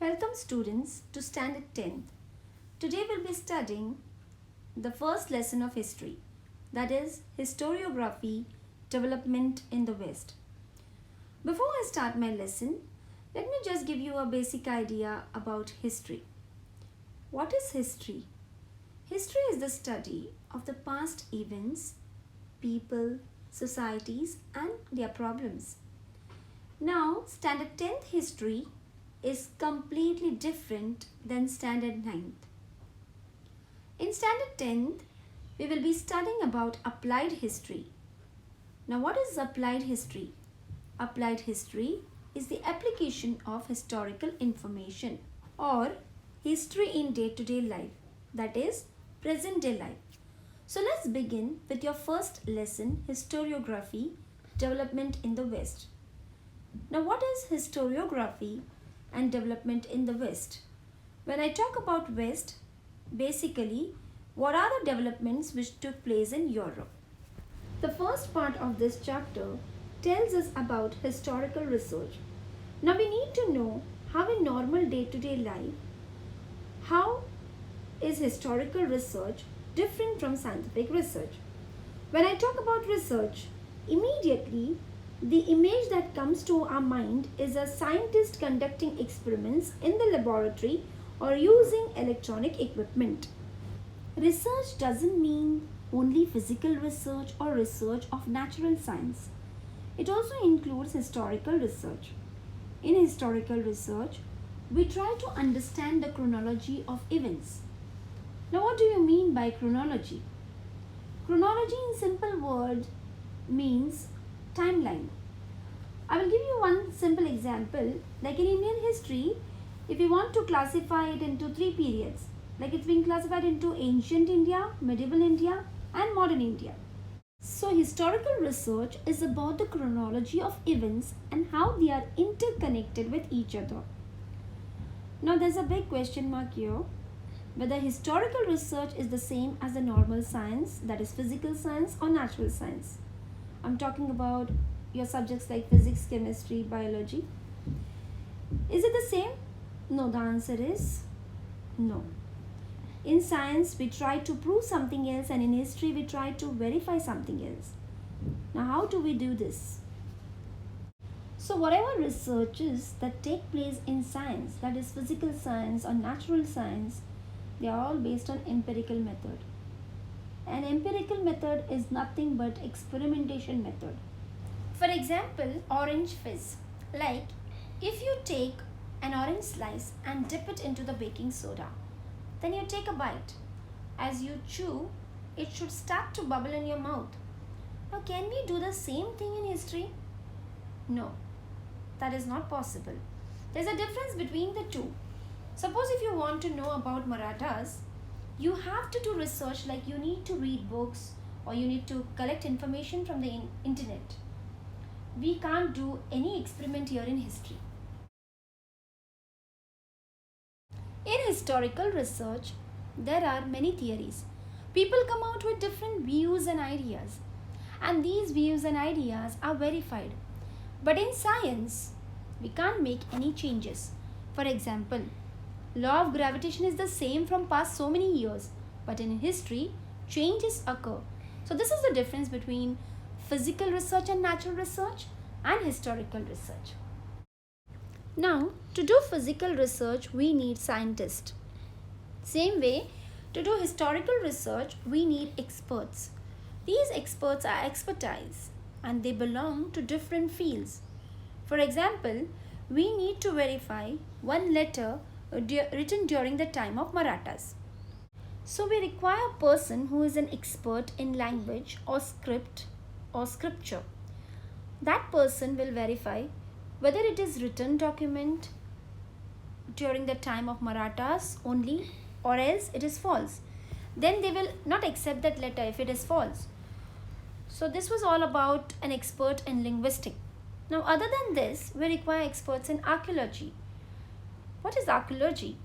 Welcome students to Standard 10th. Today we'll be studying the first lesson of history, that is Historiography, Development in the West. Before I start my lesson, let me just give you a basic idea about history. What is history? History is the study of the past events, people, societies and their problems. Now, Standard 10th history is completely different than Standard 9th. In Standard 10th, we will be studying about applied history. Now, what is applied history? Applied history is the application of historical information or history in day-to-day life, that is present-day life. So let's begin with your first lesson, Historiography, Development in the West. Now, what is historiography and development in the West? When I talk about West, basically, what are the developments which took place in Europe? The first part of this chapter tells us about historical research. Now, we need to know how in normal day-to-day life, how is historical research different from scientific research? When I talk about research, immediately the image that comes to our mind is a scientist conducting experiments in the laboratory or using electronic equipment. Research doesn't mean only physical research or research of natural science. It also includes historical research. In historical research, we try to understand the chronology of events. Now, what do you mean by chronology? Chronology in simple words means timeline. I will give you one simple example. Like in Indian history, if you want to classify it into three periods, like it's being classified into ancient India, medieval India and modern India. So historical research is about the chronology of events and how they are interconnected with each other. Now there's a big question mark here, whether historical research is the same as the normal science, that is physical science or natural science. I'm talking about your subjects like physics, chemistry, biology. Is it the same? No, the answer is no. In science, we try to prove something else, and in history, we try to verify something else. Now, how do we do this? So, whatever researches that take place in science, that is physical science or natural science, they are all based on empirical method. An empirical method is nothing but experimentation method. For example, orange fizz. Like, if you take an orange slice and dip it into the baking soda, then you take a bite. As you chew, it should start to bubble in your mouth. Now, can we do the same thing in history? No, that is not possible. There's a difference between the two. Suppose if you want to know about Marathas, you have to do research, like you need to read books or you need to collect information from the internet. We can't do any experiment here in history. In historical research, there are many theories. People come out with different views and ideas, and these views and ideas are verified. But in science, we can't make any changes. For example, law of gravitation is the same from past so many years, but in history, changes occur. So this is the difference between physical research and natural research and historical research. Now, to do physical research, we need scientists. Same way, to do historical research, we need experts. These experts are expertise and they belong to different fields. For example, we need to verify one letter written during the time of Marathas. So we require a person who is an expert in language or script or scripture. That person will verify whether it is written document during the time of Marathas only or else it is false. Then they will not accept that letter if it is false. So this was all about an expert in linguistics. Now, other than this, we require experts in archaeology. What is archaeology?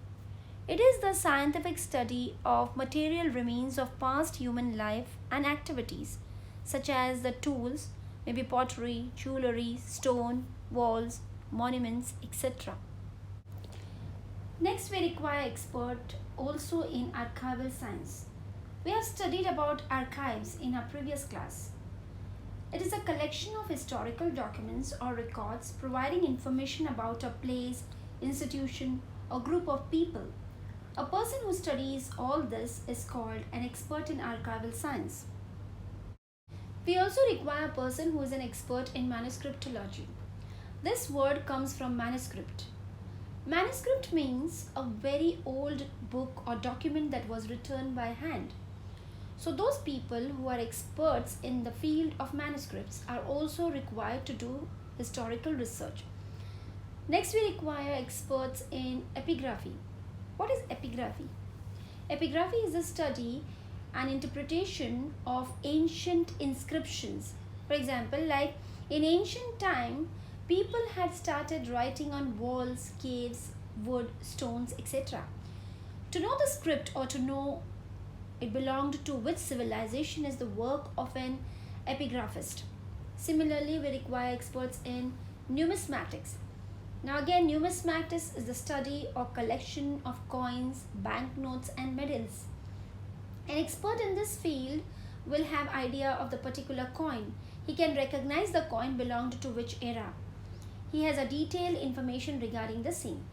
It is the scientific study of material remains of past human life and activities, such as the tools, maybe pottery, jewelry, stone, walls, monuments, etc. Next, we require expert also in archival science. We have studied about archives in our previous class. It is a collection of historical documents or records providing information about a place, institution, or group of people. A person who studies all this is called an expert in archival science. We also require a person who is an expert in manuscriptology. This word comes from manuscript. Manuscript means a very old book or document that was written by hand. So, those people who are experts in the field of manuscripts are also required to do historical research. Next, we require experts in epigraphy. What is epigraphy? Epigraphy is the study and interpretation of ancient inscriptions. For example, like in ancient time, people had started writing on walls, caves, wood, stones, etc. To know the script or to know it belonged to which civilization is the work of an epigraphist. Similarly, we require experts in numismatics. Now again, numismatics is the study or collection of coins, banknotes and medals. An expert in this field will have idea of the particular coin. He can recognize the coin belonged to which era. He has a detailed information regarding the same.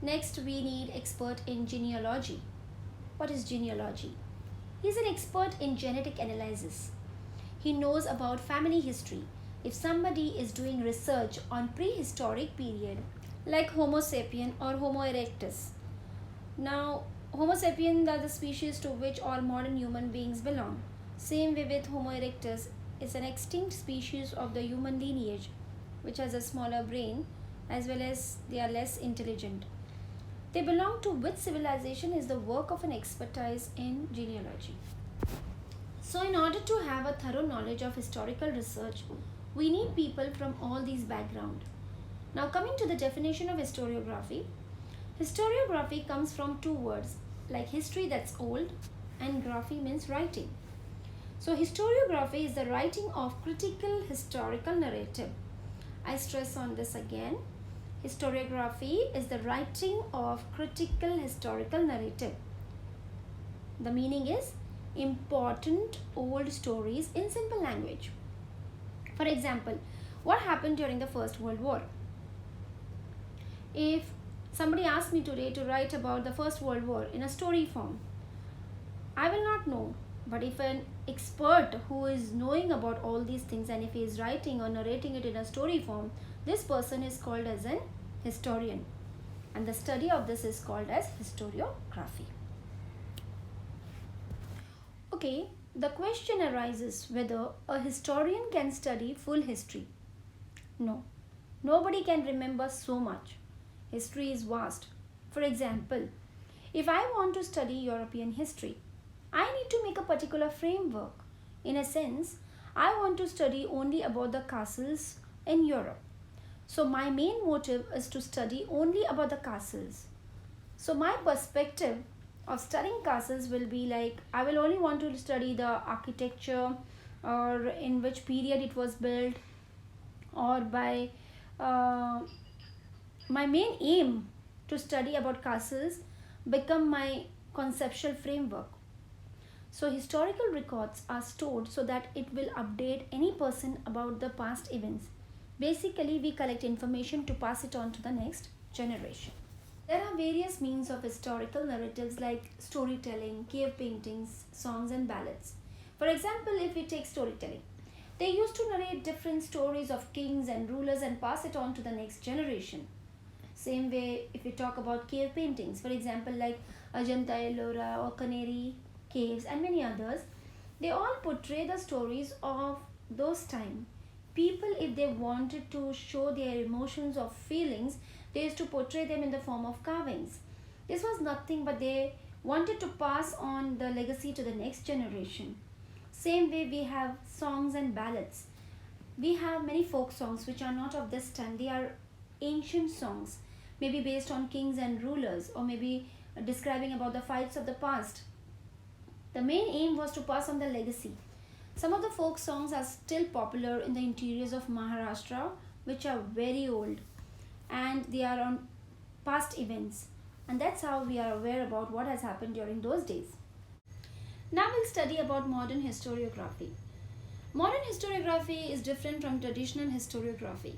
Next, we need expert in genealogy. What is genealogy? He is an expert in genetic analysis. He knows about family history. If somebody is doing research on prehistoric period like Homo sapien or Homo erectus. Now, Homo sapien are the species to which all modern human beings belong. Same way with Homo erectus is an extinct species of the human lineage which has a smaller brain as well as they are less intelligent. They belong to which civilization is the work of an expertise in genealogy. So in order to have a thorough knowledge of historical research, we need people from all these backgrounds. Now coming to the definition of historiography. Historiography comes from two words like history, that's old, and graphy means writing. So historiography is the writing of critical historical narrative. I stress on this again. Historiography is the writing of critical historical narrative. The meaning is important old stories in simple language. For example, what happened during the First World War? If somebody asked me today to write about the First World War in a story form, I will not know. But if an expert who is knowing about all these things and if he is writing or narrating it in a story form, this person is called as an historian. And the study of this is called as historiography. Okay, the question arises whether a historian can study full history. No, nobody can remember so much. History is vast. For example, if I want to study European history, I need to make a particular framework. In a sense, I want to study only about the castles in Europe. So my main motive is to study only about the castles. So my perspective of studying castles will be like, I will only want to study the architecture or in which period it was built, or by my main aim to study about castles become my conceptual framework. So historical records are stored so that it will update any person about the past events. Basically, we collect information to pass it on to the next generation. There are various means of historical narratives like storytelling, cave paintings, songs and ballads. For example, if we take storytelling, they used to narrate different stories of kings and rulers and pass it on to the next generation. Same way if we talk about cave paintings, for example like Ajanta, Ellora or Canary caves and many others, they all portray the stories of those time. People, if they wanted to show their emotions or feelings, they used to portray them in the form of carvings. This was nothing but they wanted to pass on the legacy to the next generation. Same way we have songs and ballads. We have many folk songs which are not of this time. They are ancient songs, maybe based on kings and rulers, or maybe describing about the fights of the past. The main aim was to pass on the legacy. Some of the folk songs are still popular in the interiors of Maharashtra, which are very old and they are on past events. and that's how we are aware about what has happened during those days. Now we'll study about modern historiography. Modern historiography is different from traditional historiography.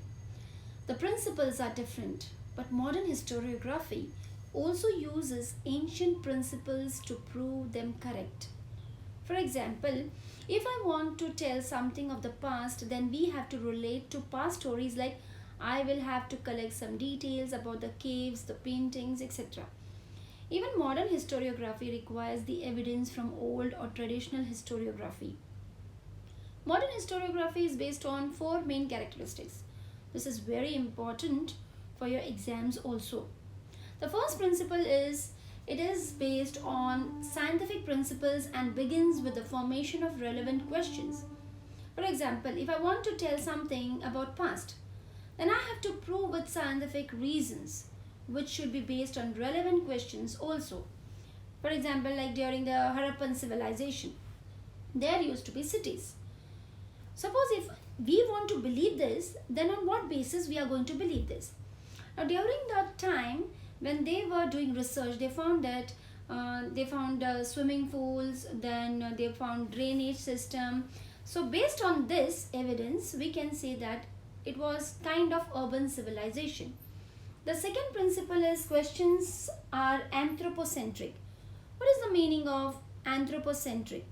The principles are different, but modern historiography also uses ancient principles to prove them correct. For example, if I want to tell something of the past, then we have to relate to past stories, like I will have to collect some details about the caves, the paintings, etc. Even modern historiography requires the evidence from old or traditional historiography. Modern historiography is based on four main characteristics. This is very important for your exams also. The first principle is it is based on scientific principles and begins with the formation of relevant questions. For example, if I want to tell something about past, then I have to prove with scientific reasons, which should be based on relevant questions also. For example, like during the Harappan civilization, there used to be cities. Suppose if we want to believe this, then on what basis we are going to believe this? Now during that time, when they were doing research, they found that swimming pools, then they found drainage system. So based on this evidence, we can say that it was kind of urban civilization. The second principle is questions are anthropocentric. What is the meaning of anthropocentric?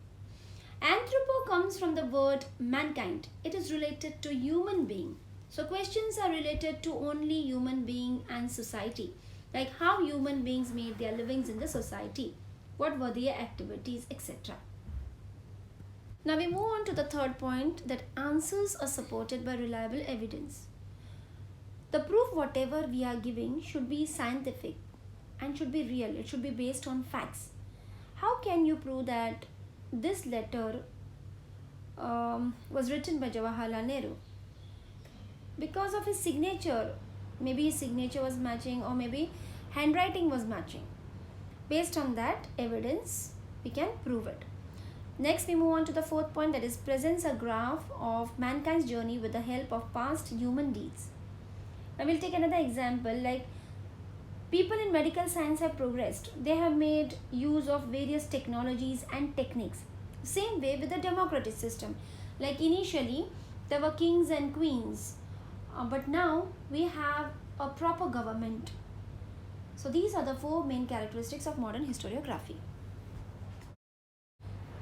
Anthropo comes from the word mankind. It is related to human being. So questions are related to only human being and society. Like how human beings made their livings in the society. What were their activities, etc. Now we move on to the third point, that answers are supported by reliable evidence. The proof whatever we are giving should be scientific and should be real. It should be based on facts. How can you prove that this letter was written by Jawaharlal Nehru? Because of his signature. Maybe his signature was matching, or maybe handwriting was matching. Based on that evidence, we can prove it. Next, we move on to the fourth point, that is presents a graph of mankind's journey with the help of past human deeds. Now we'll take another example, like people in medical science have progressed. They have made use of various technologies and techniques. Same way with the democratic system. Like initially, there were kings and queens. But now we have a proper government. So these are the four main characteristics of modern historiography.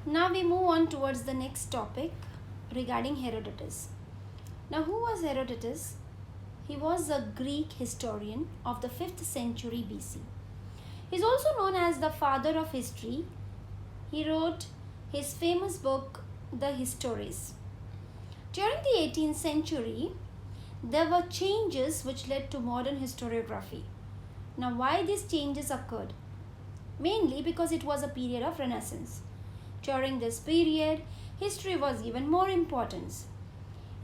Now we move on towards the next topic regarding Herodotus. Now who was Herodotus? He was a Greek historian of the 5th century BC. He is also known as the father of history. He wrote his famous book, The Histories. During the 18th century, there were changes which led to modern historiography. Now, why these changes occurred? Mainly because it was a period of Renaissance. During this period, history was given more importance.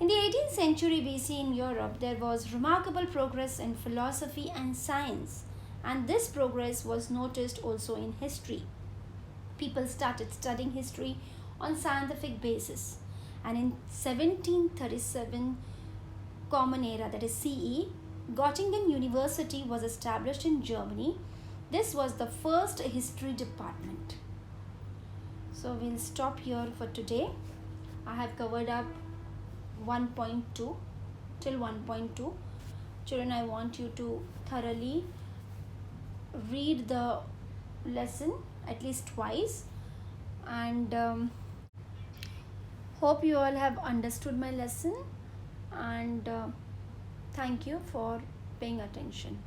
In the 18th century BC in Europe, there was remarkable progress in philosophy and science, and this progress was noticed also in history. People started studying history on scientific basis, and in 1737 Common Era, that is CE, Göttingen University was established in Germany. This was the first history department. So we'll stop here for today. I have covered up 1.2 till 1.2. Children, I want you to thoroughly read the lesson at least twice, and hope you all have understood my lesson, and thank you for paying attention.